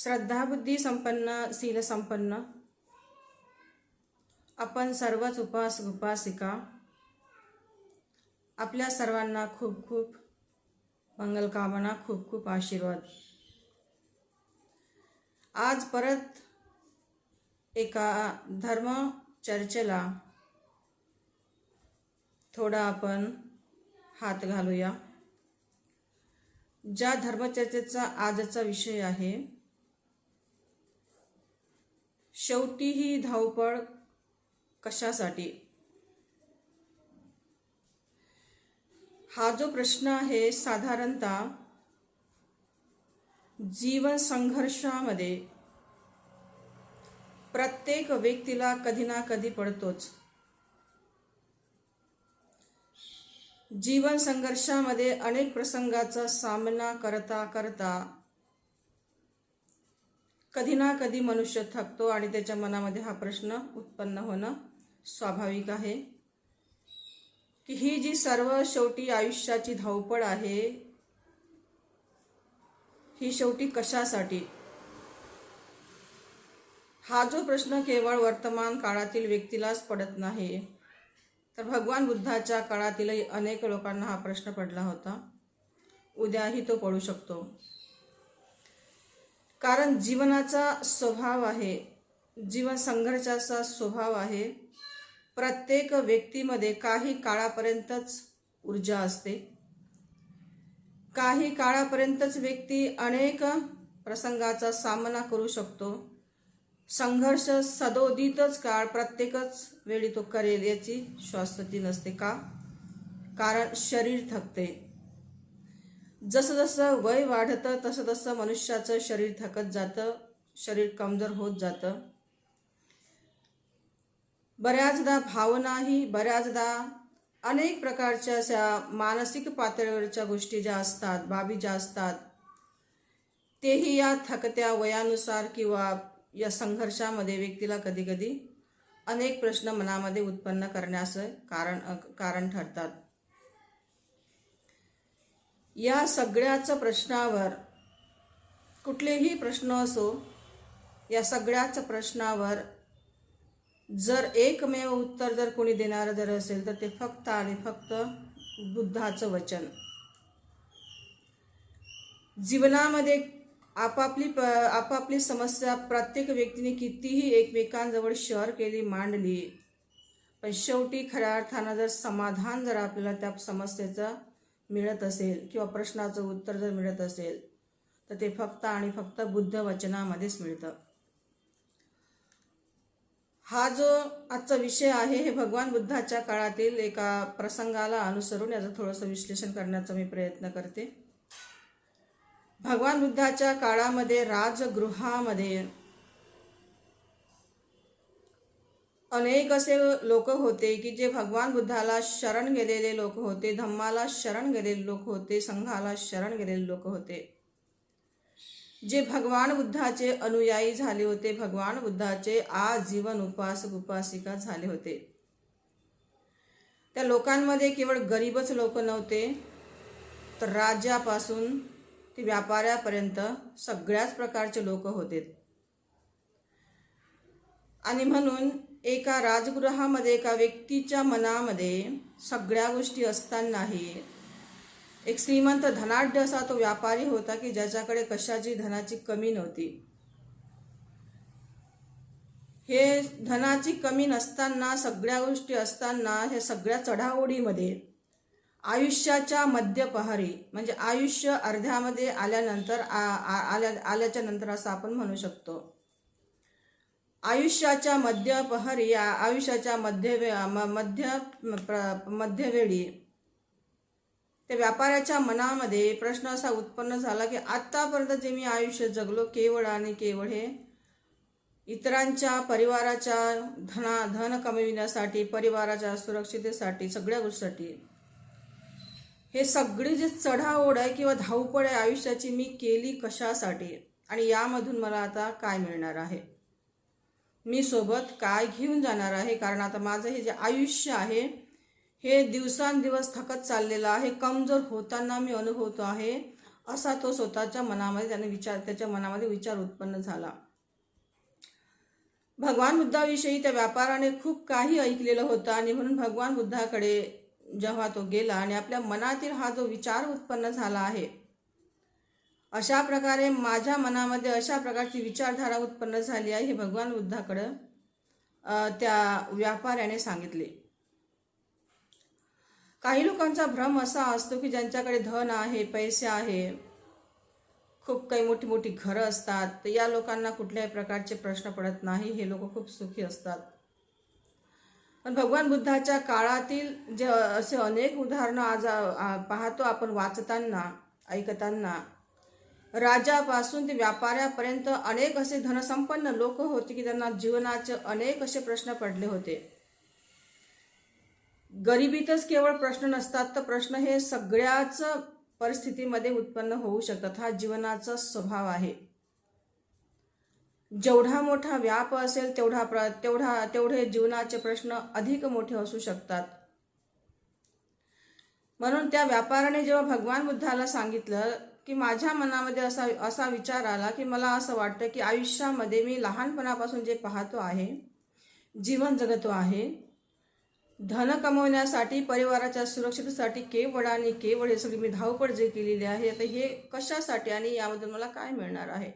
श्रद्धाबुद्धी संपन्न शील संपन्न आपण सर्वच उपासक उपासिका आपल्या सर्वांना खूप खूप मंगल कामना, खूप खूप आशीर्वाद। आज परत एका धर्म चर्चेला थोडा आपण हात घालूया। ज्या धर्मचर्चेचा आजचा विषय आहे, शेवटी ही धावपळ कशासाठी? हा जो प्रश्न आहे साधारणतः जीवन संघर्षामध्ये प्रत्येक व्यक्तीला कधी ना कधी पडतोच। जीवन संघर्षामध्ये अनेक प्रसंगाचा सामना करता करता कधी ना कधी मनुष्य थकतो आणि त्याच्या मनामध्ये हा प्रश्न उत्पन्न होणं स्वाभाविक आहे की ही जी सर्व शेवटी आयुष्याची धावपळ आहे, ही शेवटी कशासाठी? हा जो प्रश्न केवळ वर्तमान काळातील व्यक्तीलाच पडत नाही, तर भगवान बुद्धाच्या काळातीलही अनेक लोकांना हा प्रश्न पडला होता। उद्याही तो पडू शकतो, कारण जीवनाचा स्वभाव आहे, जीवन संघर्षाचा स्वभाव आहे। प्रत्येक व्यक्तीमध्ये काही काळापर्यंतच ऊर्जा असते, काही काळापर्यंतच व्यक्ती अनेक प्रसंगाचा सामना करू शकतो। संघर्ष सदोदितच काळ प्रत्येकच वेळी तो करेल याची शाश्वती नसते। का? कारण शरीर थकते। जसं जसं वय वाढतं तसं तसं मनुष्याचं शरीर थकत जातं, शरीर कमजोर होत जातं। बऱ्याचदा भावनाही, बऱ्याचदा अनेक प्रकारच्या अशा मानसिक पातळीवरच्या गोष्टी ज्या असतात, बाबी ज्या असतात, तेही या थकत्या वयानुसार किंवा या संघर्षामध्ये व्यक्तीला कधी कधी अनेक प्रश्न मनामध्ये उत्पन्न करण्यास कारण ठरतात। या सगळ्याच प्रश्नावर, कुठलेही प्रश्न असो, या सगळ्याच प्रश्नावर जर एकमेव उत्तर जर कोणी देणारं जर असेल तर ते फक्त आणि फक्त बुद्धाचं वचन। जीवनामध्ये आपापली समस्या प्रत्येक व्यक्तीने कितीही एकमेकांजवळ शेअर केली, मांडली, पण शेवटी खऱ्या अर्थानं जर समाधान जर आपल्याला त्या समस्येचं मिळत असेल किंवा प्रश्नाचं उत्तर जर मिळत असेल तर ते फक्त आणि फक्त बुद्ध वचनामध्येच मिळतं। हा जो आजचा विषय आहे, हे भगवान बुद्धाच्या काळातील एका प्रसंगाला अनुसरून याचं थोडंसं विश्लेषण करण्याचा मी प्रयत्न करते। भगवान बुद्धाच्या काळामध्ये राजगृहामध्ये अनेक असे लोक होते की जे भगवान बुद्धाला शरण गेलेले लोक होते, धम्माला शरण गेलेले लोक होते, संघाला शरण गेलेले लोक होते, जे भगवान बुद्धाचे अनुयायी झाले होते, भगवान बुद्धाचे आजीवन उपासक उपासिका झाले होते। त्या लोकांमध्ये केवळ गरीबच लोक नव्हते, तर राजापासून ते व्यापाऱ्यापर्यंत सगळ्याच प्रकारचे लोक होते। आणि म्हणून एका राजगृहामध्ये एका व्यक्तीच्या मनामध्ये सगळ्या गोष्टी असतानाही एक श्रीमंत धनाढ्य असा तो व्यापारी होता की ज्याच्याकडे कशाची धनाची कमी नव्हती। हे धनाची कमी नसताना, सगळ्या गोष्टी असताना, हे सगळ्या चढाओढीमध्ये आयुष्याच्या मध्यपहरी, म्हणजे आयुष्य अर्ध्यामध्ये आल्यानंतर आल्याच्या नंतर असं आपण म्हणू शकतो, आयुष्याच्या मध्यपहरी, आयुष्याच्या मध्यवेळी त्या व्यापाऱ्याच्या मनामध्ये प्रश्न असा उत्पन्न झाला की आतापर्यंत जे मी आयुष्य जगलो, केवळ आणि केवळ हे इतरांच्या परिवाराच्या धन कमविण्यासाठी, परिवाराच्या सुरक्षितेसाठी, सगळ्या गोष्टीसाठी, हे सगळी जी चढाओढ आहे किंवा धावपळ आहे आयुष्याची, मी केली कशासाठी आणि यामधून मला आता काय मिळणार आहे, मी सोबत काय घेऊन जाणार आहे? कारण आता माझं हे जे आयुष्य आहे हे दिवसांदिवस थकत चाललेलं आहे, कमजोर होताना मी अनुभवतो आहे असा तो स्वतःच्या मनामध्ये त्याच्या मनामध्ये विचार उत्पन्न झाला. भगवान बुद्धाविषयी त्या व्यापाराने खूप काही ऐकलेलं होतं आणि म्हणून भगवान बुद्धाकडे जेव्हा तो गेला आणि आपल्या मनातील हा जो विचार उत्पन्न झाला आहे, अशा प्रकारे माझ्या मनामध्ये अशा प्रकारची विचारधारा उत्पन्न झाली आहे, हे भगवान बुद्धाकडं त्या व्यापाऱ्याने सांगितले. काही लोकांचा भ्रम असा असतो की ज्यांच्याकडे धन आहे, पैसे आहे, खूप काही मोठी मोठी घरं असतात, तर या लोकांना कुठल्याही प्रकारचे प्रश्न पडत नाही, हे लोक खूप सुखी असतात. पण भगवान बुद्धाच्या काळातील जे असे अनेक उदाहरणं आज पाहतो आपण वाचताना, ऐकताना, राजापासून ते व्यापाऱ्यापर्यंत अनेक असे धनसंपन्न लोक होते की त्यांना जीवनाचे अनेक असे प्रश्न पडले होते. गरिबीतच केवळ प्रश्न नसतात, तर प्रश्न हे सगळ्याच परिस्थितीमध्ये उत्पन्न होऊ शकतात. हा जीवनाचा स्वभाव आहे. जेवढा मोठा व्याप असेल तेवढे जीवनाचे प्रश्न अधिक मोठे असू शकतात. म्हणून त्या व्यापाराने जेव्हा भगवान बुद्धाला सांगितलं की माझ्या मनामध्ये असा विचार आला की मला असं वाटतं की आयुष्यामध्ये मी लहानपणापासून जे पाहतो आहे, जीवन जगतो आहे, धन कमवण्यासाठी, परिवाराच्या सुरक्षिततेसाठी केवळ आणि केवळ हे सगळी मी धावपळ जे केलेली आहे, आता हे कशासाठी आणि यामधून मला काय मिळणार आहे.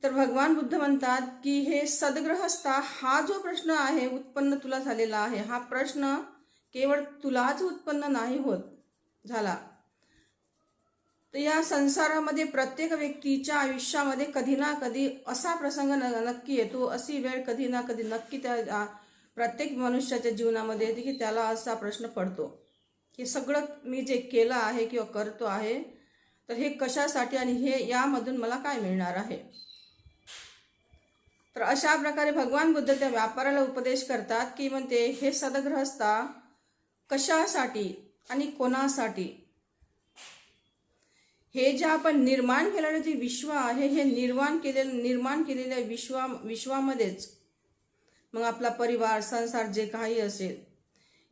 तर भगवान बुद्ध म्हणतात की हे सद्गृहस्था, हा जो प्रश्न आहे उत्पन्न तुला झालेला आहे, हा प्रश्न केवळ तुलाच उत्पन्न नाही होत झाला, तर या संसारामध्ये प्रत्येक व्यक्तीच्या आयुष्यामध्ये कधी ना कधी असा प्रसंग नक्की येतो, अशी वेळ कधी ना कधी नक्की त्या प्रत्येक मनुष्याच्या जीवनामध्ये येते की त्याला असा प्रश्न पडतो की सगळं मी जे केलं आहे किंवा करतो आहे, तर हे कशासाठी आणि हे यामधून मला काय मिळणार आहे. तर अशा प्रकारे भगवान बुद्ध त्या व्यापाराला उपदेश करतात की म्हणते हे सद्गृहस्था, कशासाठी आणि कोणासाठी, हे जे आपण निर्माण केलेलं जे विश्व आहे, हे निर्माण केलेल्या विश्वामध्येच मग आपला परिवार, संसार जे काही असेल,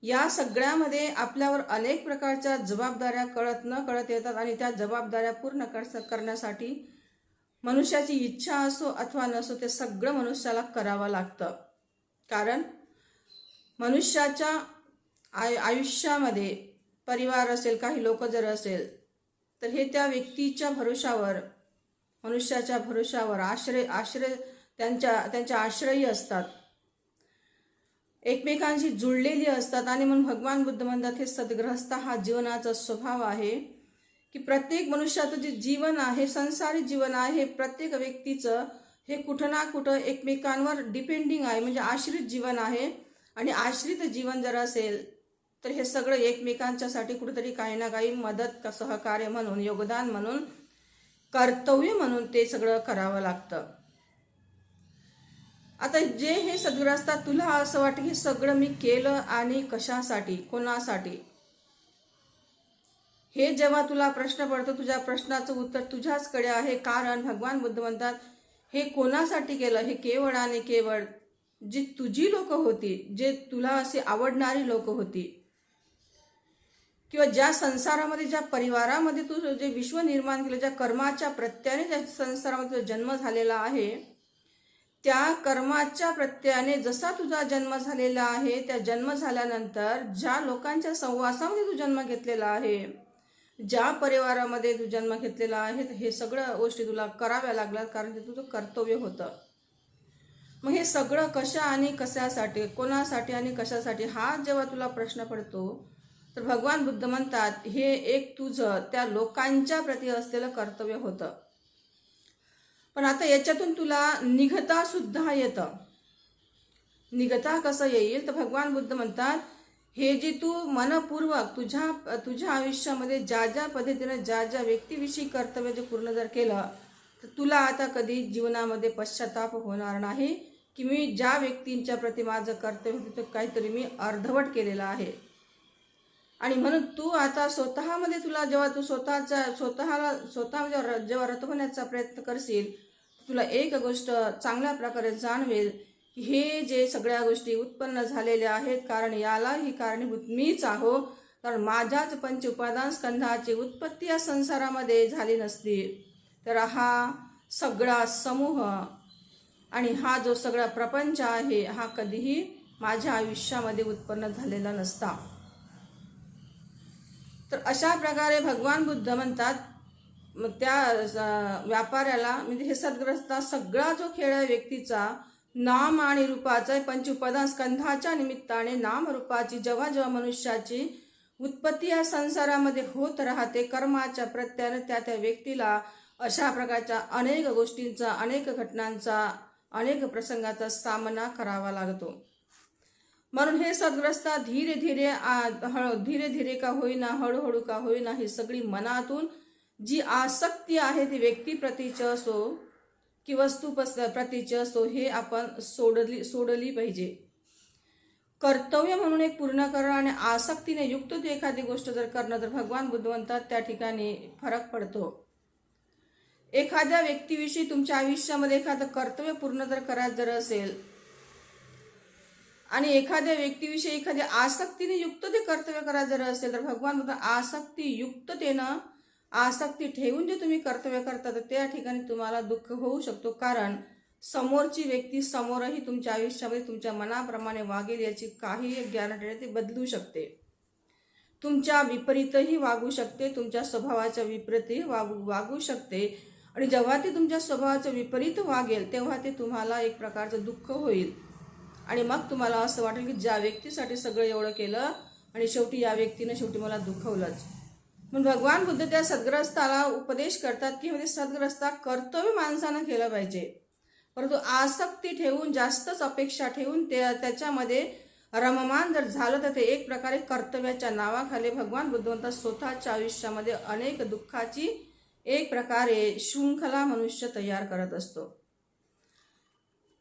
या सगळ्यामध्ये आपल्यावर अनेक प्रकारच्या जबाबदाऱ्या कळत न कळत येतात आणि त्या जबाबदाऱ्या पूर्ण करण्यासाठी मनुष्याची इच्छा असो अथवा नसो, ते सगळं मनुष्याला करावं लागतं. कारण मनुष्याच्या आयुष्यामध्ये परिवार असेल, काही लोक जर असेल, तर हे त्या व्यक्तीच्या भरोशावर, मनुष्याच्या भरोशावर आश्रय त्यांच्या आश्रयी असतात, एकमेकांशी जुळलेली असतात. आणि म्हणून भगवान बुद्ध म्हणतात हे सद्गृहस्था हा जीवनाचा स्वभाव आहे की प्रत्येक मनुष्याचं जे जीवन आहे, संसारी जीवन आहे, प्रत्येक व्यक्तीचं हे कुठं ना कुठं एकमेकांवर डिपेंडिंग आहे, म्हणजे आश्रित जीवन आहे. आणि आश्रित जीवन जर असेल तर हे सगळं एकमेकांच्यासाठी कुठेतरी काही ना काही मदत, सहकार्य म्हणून, योगदान म्हणून, कर्तव्य म्हणून ते सगळं करावं लागतं. आता जे हे सद्गृहस्था, तुला असं वाटतं की सगळं मी केलं आणि कशासाठी, कोणासाठी, हे जेव्हा तुला प्रश्न पडतो, तुझ्या प्रश्नाचं उत्तर तुझ्याचकडे आहे. कारण भगवान बुद्ध म्हणतात हे कोणासाठी केलं, हे केवळ आणि केवळ जी तुझी लोक होती, जे तुला असे आवडणारी लोक होती, किंवा ज्या संसारामध्ये, ज्या परिवारामध्ये तू जे विश्व निर्माण केलं, ज्या कर्माच्या प्रत्ययाने ज्या संसारामध्ये तुझा जन्म झालेला आहे, त्या कर्माच्या प्रत्ययाने जसा तुझा जन्म झालेला आहे, त्या जन्म झाल्यानंतर ज्या लोकांच्या सहवासामध्ये तू जन्म घेतलेला आहे, ज्या परिवारामध्ये तू जन्म घेतलेला आहे, हे सगळं गोष्टी तुला कराव्या लागल्यात, कारण ते तुझं कर्तव्य होतं. मग हे सगळं कशा आणि कशासाठी, कोणासाठी आणि कशासाठी, हा जेव्हा तुला प्रश्न पडतो, तर भगवान बुद्ध म्हणतात हे एक तुझं त्या लोकांच्या प्रती असलेलं कर्तव्य होतं. पण आता याच्यातून तुला निघता सुद्धा येतं. निघता कसं येईल, तर भगवान बुद्ध म्हणतात हे जे तू मनपूर्वक तुझ्या आयुष्यामध्ये ज्या पद्धतीने ज्या व्यक्तीविषयी कर्तव्य जे पूर्ण जर केलं, तर तुला आता कधी जीवनामध्ये पश्चाताप होणार नाही की मी ज्या व्यक्तींच्या प्रती माझं कर्तव्य होतं ते काहीतरी मी अर्धवट केलेलं आहे. आणि म्हणून तू आता स्वतःमध्ये तुला जेव्हा तू स्वतः जेव्हा रत होण्याचा प्रयत्न करशील, तुला एक गोष्ट चांगल्या प्रकारे जाणवेल की हे जे सगळ्या गोष्टी उत्पन्न झालेल्या आहेत, कारण याला ही कारणीभूत मीच आहो. कारण माझ्याच पंच उपादान स्कंधाची उत्पत्ती या संसारामध्ये झाली नसती तर हा सगळा समूह आणि हा जो सगळा प्रपंच आहे हा कधीही माझ्या आयुष्यामध्ये उत्पन्न झालेला नसता. तर अशा प्रकारे भगवान बुद्ध म्हणतात मग त्या व्यापाऱ्याला म्हणजे हे सद्ग्रस्ता सगळा जो खेळ आहे व्यक्तीचा नाम आणि रूपाचा पंच उपादान स्कंधाच्या निमित्ताने नाम रूपाची जेव्हा जेव्हा मनुष्याची उत्पत्ती या संसारामध्ये होत राहते कर्माच्या प्रत्याने त्या व्यक्तीला अशा प्रकारच्या अनेक गोष्टींचा अनेक घटनांचा अनेक प्रसंगाचा सामना करावा लागतो. म्हणून हे सद्ग्रस्ता धीरे धीरे का होईना हळूहळू का होईना ही सगळी मनातून जी आसक्ती आहे ती व्यक्तीप्रतीच असो की वस्तू प्रतीच असो हे आपण सोडली पाहिजे. कर्तव्य म्हणून एक पूर्ण करणं आणि आसक्तीने युक्त ती एखादी गोष्ट जर करणं तर भगवान बुद्ध म्हणतात त्या ठिकाणी फरक पडतो. एखाद्या व्यक्तीविषयी तुमच्या आयुष्यामध्ये एखादं कर्तव्य पूर्ण जर करायचं जर असेल आणि एखाद्या व्यक्तीविषयी एखाद्या आसक्तीने युक्त ते कर्तव्य करायचं जर असेल तर भगवान बुद्ध आसक्तीयुक्ततेनं आसक्ती ठेवून जे तुम्ही कर्तव्य करता तर त्या ठिकाणी तुम्हाला दुःख होऊ शकतो. कारण समोरची व्यक्ती समोरही तुमच्या आयुष्यामध्ये तुमच्या मनाप्रमाणे वागेल याची काही गॅरंटी नाही. ती बदलू शकते, तुमच्या विपरीतही वागू शकते, तुमच्या स्वभावाच्या विपरीतही वागू शकते. आणि जेव्हा ती तुमच्या स्वभावाचं विपरीत वागेल तेव्हा ते तुम्हाला एक प्रकारचं दुःख होईल आणि मग तुम्हाला असं वाटेल की ज्या व्यक्तीसाठी सगळं एवढं केलं आणि शेवटी या व्यक्तीनं शेवटी मला दुखवलंच. म्हणून भगवान बुद्ध त्या सद्ग्रस्ताला उपदेश करतात की म्हणजे सद्ग्रस्ता कर्तव्य माणसानं केलं पाहिजे, परंतु आसक्ती ठेवून जास्तच अपेक्षा ठेवून त्याच्यामध्ये रममान जर झालं तर ते एक प्रकारे कर्तव्याच्या नावाखाली भगवान बुद्ध म्हणतात स्वतःच्या आयुष्यामध्ये अनेक दुःखाची एक प्रकारे शृंखला मनुष्य तयार करत असतो.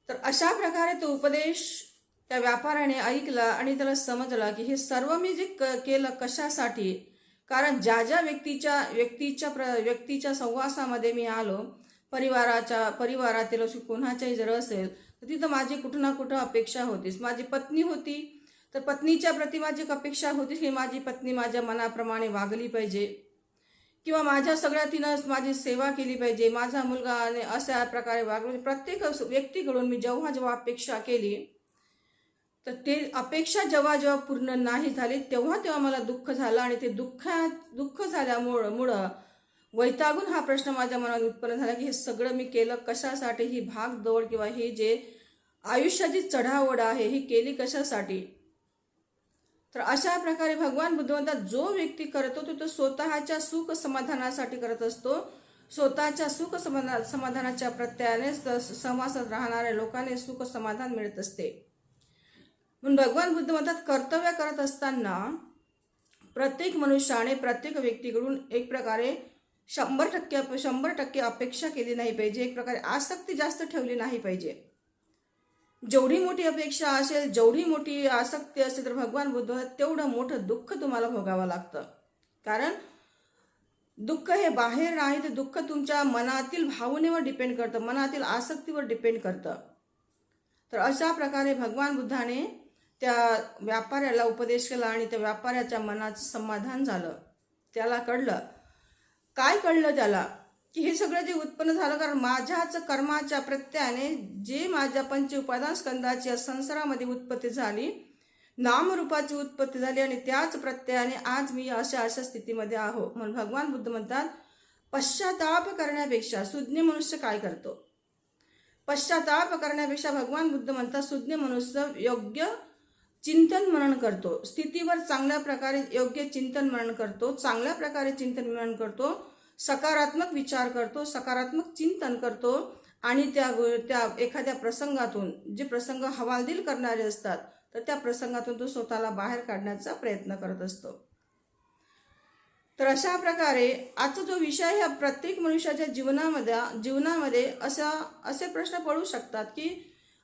तर अशा प्रकारे तो उपदेश त्या व्यापाऱ्याने ऐकला आणि त्याला समजला की हे सर्व मी जे केलं कशासाठी. कारण ज्या व्यक्तीच्या सहवासामध्ये मी आलो परिवारातील कोणाच्याही जर असेल तर तिथं माझी कुठं ना कुठं अपेक्षा होतीच. माझी पत्नी होती तर पत्नीच्या प्रती माझी एक अपेक्षा होती की माझी पत्नी माझ्या मनाप्रमाणे वागली पाहिजे किंवा माझ्या सगळ्या तिनं माझी सेवा केली पाहिजे, माझा मुलगा अशा प्रकारे वागला. प्रत्येक व्यक्तीकडून मी जेव्हा अपेक्षा केली तर ते अपेक्षा जेव्हा पूर्ण नाही झाली तेव्हा मला दुःख झालं आणि ते दुःख झाल्यामुळं वैतागून हा प्रश्न माझ्या मनात उत्पन्न झाला की हे सगळं मी केलं कशासाठी. ही भागदौड किंवा हे जे आयुष्याची चढाओढ आहे ही केली कशासाठी. तर अशा प्रकारे भगवान बुद्ध म्हणतात जो व्यक्ती करतो तो स्वतःच्या सुख समाधानासाठी करत असतो. स्वतःच्या सुख समाधानाच्या प्रत्ययाने समाजात राहणाऱ्या लोकांना सुख समाधान मिळत असते. म्हणून भगवान बुद्ध म्हणतात कर्तव्य करत असताना प्रत्येक मनुष्याने प्रत्येक व्यक्तीकडून एक प्रकारे 100% अपेक्षा केली नाही पाहिजे, एक प्रकारे आसक्ती जास्त ठेवली नाही पाहिजे. जेवढी मोठी अपेक्षा असेल जेवढी मोठी आसक्ती असेल तर भगवान बुद्ध तेवढं मोठं दुःख तुम्हाला भोगावं लागतं. कारण दुःख हे बाहेर नाही ते दुःख तुमच्या मनातील भावनेवर डिपेंड करतं, मनातील आसक्तीवर डिपेंड करतं. तर अशा प्रकारे भगवान बुद्धाने त्या व्यापाऱ्याला उपदेश केला आणि त्या व्यापाऱ्याच्या मनाचं समाधान झालं. त्याला काय कळलं त्याला की हे सगळं जे उत्पन्न झालं कारण माझ्याच कर्माच्या प्रत्ययाने जे माझ्या पंच उपादान स्कंदाच्या संसारामध्ये उत्पत्ती झाली, नामरूपाची उत्पत्ती झाली आणि त्याच प्रत्ययाने आज मी अशा स्थितीमध्ये आहो. म्हणून भगवान बुद्ध म्हणतात पश्चाताप करण्यापेक्षा सुज्ञ मनुष्य काय करतो. पश्चाताप करण्यापेक्षा भगवान बुद्ध म्हणतात सुज्ञ मनुष्य योग्य चिंतन मनन करतो, स्थितीवर चांगल्या प्रकारे योग्य चिंतन मनन करतो, चांगल्या प्रकारे चिंतन मनन करतो, सकारात्मक विचार करतो, सकारात्मक चिंतन करतो आणि त्या एखाद्या प्रसंगातून जे प्रसंग हवालदिल करणारे असतात तर त्या प्रसंगातून तो स्वतःला बाहेर काढण्याचा प्रयत्न करत असतो. तर अशा प्रकारे आजचा जो विषय ह्या प्रत्येक मनुष्याच्या जीवनामध्ये असे प्रश्न पडू शकतात की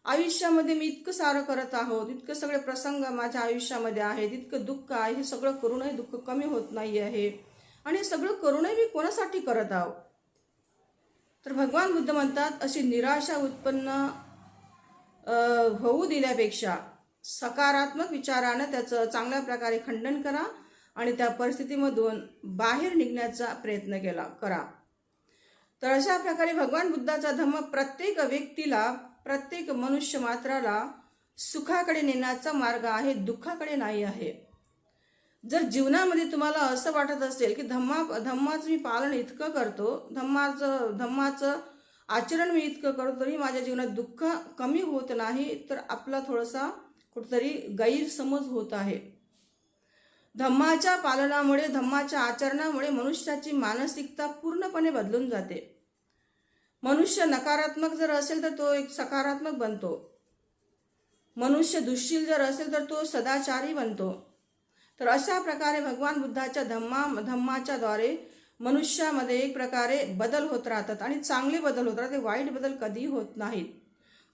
आयुष्यामध्ये मी इतकं सारं करत आहोत, इतकं सगळे प्रसंग माझ्या आयुष्यामध्ये आहेत, इतकं दुःख आहे, हे सगळं करूनही दुःख कमी होत नाही आहे आणि हे सगळं करूनही मी कोणासाठी करत आहो. तर भगवान बुद्ध म्हणतात अशी निराशा उत्पन्न होऊ दिल्यापेक्षा सकारात्मक विचारानं त्याचं चांगल्या प्रकारे खंडन करा आणि त्या परिस्थितीमधून बाहेर निघण्याचा प्रयत्न करा. तर अशा प्रकारे भगवान बुद्धाचा धम्म प्रत्येक व्यक्तीला, प्रत्येक मनुष्य मात्राला सुखाकडे नेण्याचा मार्ग आहे, दुःखाकडे नाही आहे. जर जीवनामध्ये तुम्हाला असं वाटत असेल की धम्माचं मी पालन इतकं करतो, धम्माचं आचरण मी इतकं करतो तरी माझ्या जीवनात दुःख कमी होत नाही, तर आपला थोडासा कुठेतरी गैरसमज होत आहे. धम्माच्या पालनामुळे, धम्माच्या आचरणामुळे मनुष्याची मानसिकता पूर्णपणे बदलून जाते. मनुष्य नकारात्मक जर असेल तर तो एक सकारात्मक बनतो. मनुष्य दुःशील जर असेल तर तो सदाचारी बनतो. तर अशा प्रकारे भगवान बुद्धाच्या धम्माच्या द्वारे मनुष्यामध्ये एक प्रकारे बदल होत राहतात आणि चांगले बदल होत राहतात, वाईट बदल कधी होत नाहीत.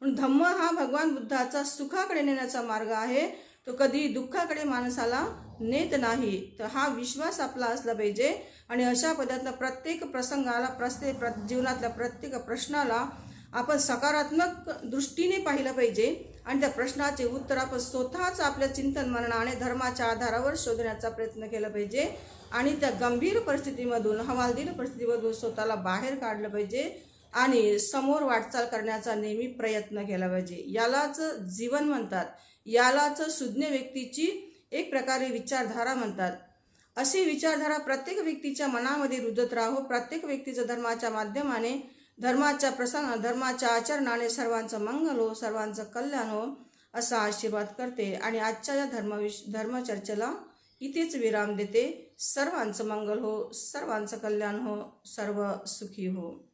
म्हणून धम्म हा भगवान बुद्धाचा सुखाकडे नेण्याचा मार्ग आहे, तो कधी दुःखाकडे माणसाला नेत नाही. तर हा विश्वास आपला असला पाहिजे आणि अशा पद्धतीनं प्रत्येक प्रसंगाला, जीवनातल्या प्रत्येक प्रश्नाला आपण सकारात्मक दृष्टीने पाहिलं पाहिजे आणि त्या प्रश्नाचे उत्तर आपण स्वतःच आपल्या चिंतन मननाने धर्माच्या आधारावर शोधण्याचा प्रयत्न केला पाहिजे आणि त्या गंभीर परिस्थितीमधून, हवालदिल परिस्थितीमधून स्वतःला बाहेर काढलं पाहिजे आणि समोर वाटचाल करण्याचा नेहमी प्रयत्न केला पाहिजे. यालाच जीवन म्हणतात, यालाच सुज्ञ व्यक्तीची एक प्रकारे विचारधारा म्हणतात. अशी विचारधारा प्रत्येक व्यक्तीच्या मनामध्ये रुजत राहो. प्रत्येक व्यक्तीचं धर्माच्या माध्यमाने, धर्माच्या आचरणाने सर्वांचं मंगल हो, सर्वांचं कल्याण हो, असा आशीर्वाद करते आणि आजच्या या धर्मचर्चेला इथेच विराम देते. सर्वांचं मंगल हो, सर्वांचं कल्याण हो, सर्व सुखी हो.